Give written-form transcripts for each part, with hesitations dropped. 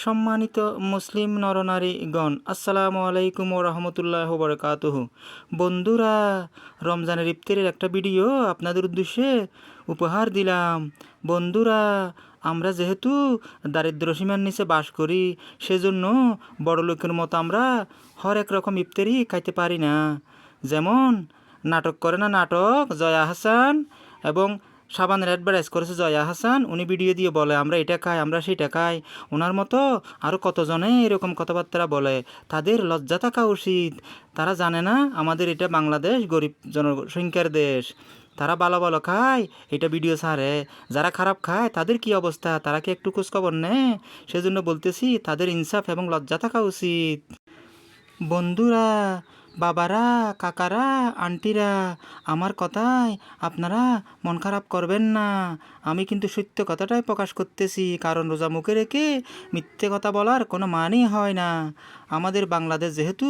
সম্মানিত মুসলিম নরনারীগণ, আসসালামু আলাইকুম ও রহমতুল্লাহ বরকাতুহু। বন্ধুরা, রমজানের ইফতারের একটা ভিডিও আপনাদের উদ্দেশ্যে উপহার দিলাম। বন্ধুরা, আমরা যেহেতু দারিদ্র সীমার নিচে বাস করি, সেজন্য বড় লোকের মতো আমরা হরেক রকম ইফতারি খাইতে পারি না। যেমন নাটক করে না, নাটক জয়া আহসান এবং সাবানের অ্যাডভার্টাইজ করেছে জয়া আহসান, উনি ভিডিও দিয়ে বলে আমরা এটা খাই, আমরা সেটা খাই। ওনার মতো আরও কতজনে এরকম কথাবার্তা বলে, তাদের লজ্জা থাকা উচিত। তারা জানে না আমাদের এটা বাংলাদেশ গরিব জনসংখ্যার দেশ। তারা ভালো ভালো খায়, এটা ভিডিও ছাড়ে। যারা খারাপ খায় তাদের কি অবস্থা, তারা কি একটু খোঁজখবর নেয়? সেজন্য বলতেছি তাদের ইনসাফ এবং লজ্জা থাকা উচিত। বন্ধুরা, বাবারা, কাকারা, আন্টিরা, আমার কথায় আপনারা মন খারাপ করবেন না। আমি কিন্তু সত্য কথাটাই প্রকাশ করতেছি, কারণ রোজা মুখে রেখে মিথ্যে কথা বলার কোনো মানই হয় না। আমাদের বাংলাদেশ যেহেতু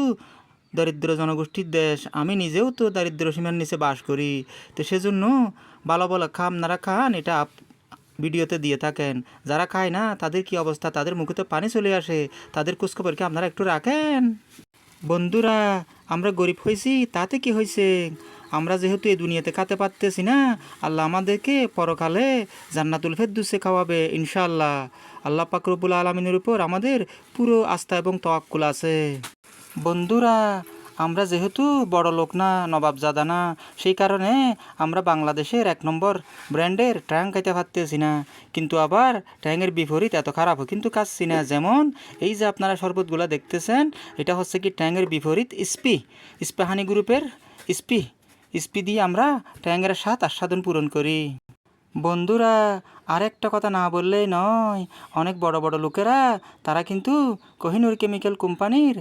দরিদ্র জনগোষ্ঠীর দেশ, আমি নিজেও তো দারিদ্র সীমার নিচে বাস করি, তো সেজন্য ভালো ভালো আপনারা খান, এটা ভিডিওতে দিয়ে থাকেন। যারা খায় না তাদের কি অবস্থা, তাদের মুখে তো পানি চলে আসে, তাদের খোঁজখবর কি আপনারা একটু রাখেন? বন্ধুরা, আমরা গরিব হয়েছি তাতে কি হয়েছে? আমরা যেহেতু এই দুনিয়াতে খাতে পারতেছি না, আল্লাহ আমাদেরকে পরকালে জান্নাতুল ফেরদৌসে খাওয়াবে ইনশাআল্লাহ। আল্লাহ পাক রব্বুল আলামিনের উপর আমাদের পুরো আস্থা এবং তাওয়াক্কুল আছে। বন্ধুরা, আমরা যেহেতু বড় লোক না, নবাবজাদা না, সেই কারণে আমরা বাংলাদেশের 1 নম্বর ব্র্যান্ডের ট্যাং খাইতে পারতেছি না। কিন্তু আবার ট্যাংয়ের বিপরীত এত খারাপও কিন্তু খাচ্ছি না। যেমন এই যে আপনারা শরবতগুলো দেখতেছেন, এটা হচ্ছে কি ট্যাংয়ের বিপরীত ইস্পাহানি গ্রুপের স্পি দিয়ে আমরা ট্যাংয়ের স্বাদ আস্বাদন পূরণ করি। বন্ধুরা, আরেকটা কথা না বললেই নয়, অনেক বড় বড় লোকেরা তারা কিন্তু কোহিনুর কেমিক্যাল কোম্পানির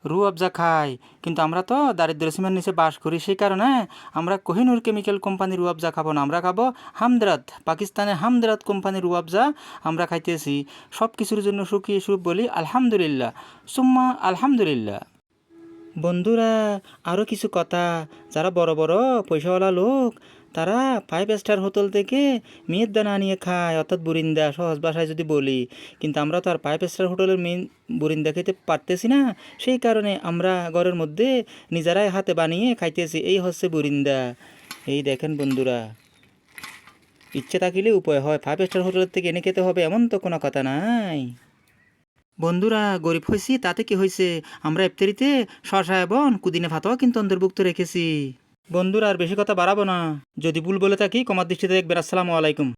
রুয়াবজা খাই, কিন্তু আমরা তো দারিদ্র সীমার নিচে বাস করি, সেই কারণে আমরা কোহিনুর কেমিক্যাল কোম্পানির রুয়াবজা খাবো না। আমরা খাবো হামদরাত, পাকিস্তানের হামদরাত কোম্পানির রুয়াবজা আমরা খাইতেছি। সব কিছুর জন্য সুখী সুখ বলি আলহামদুলিল্লাহ, সুম্মা আলহামদুলিল্লাহ। বন্ধুরা, আরও কিছু কথা, যারা বড় বড় পয়সাওয়ালা লোক তারা 5 স্টার হোটেল থেকে মেয়ের দানা নিয়ে খায়, অর্থাৎ বুরিন্দা সহজ ভাষায় যদি বলি। কিন্তু আমরা তো আর 5 স্টার হোটেলের বুরিন্দা খেতে পারতেছি না, সেই কারণে আমরা ঘরের মধ্যে নিজেরাই হাতে বানিয়ে খাইতেছি। এই হচ্ছে বুরিন্দা। এই দেখেন বন্ধুরা, ইচ্ছে থাকিলে উপায় হয়, 5 স্টার হোটেলের থেকে এনে খেতে হবে এমন তো কোনো কথা নাই। বন্ধুরা, গরিব হয়েছি তাতে কি হয়েছে, আমরা ইফতারিতে শসা এবং কুদিনে ভাতও কিন্তু অন্তর্ভুক্ত রেখেছি। বন্ধুরা, আর বেশি কথা বাড়াবো না, যদি ভুল বলে থাকি ক্ষমার দৃষ্টিতে দেখবেন। আসসালামু আলাইকুম।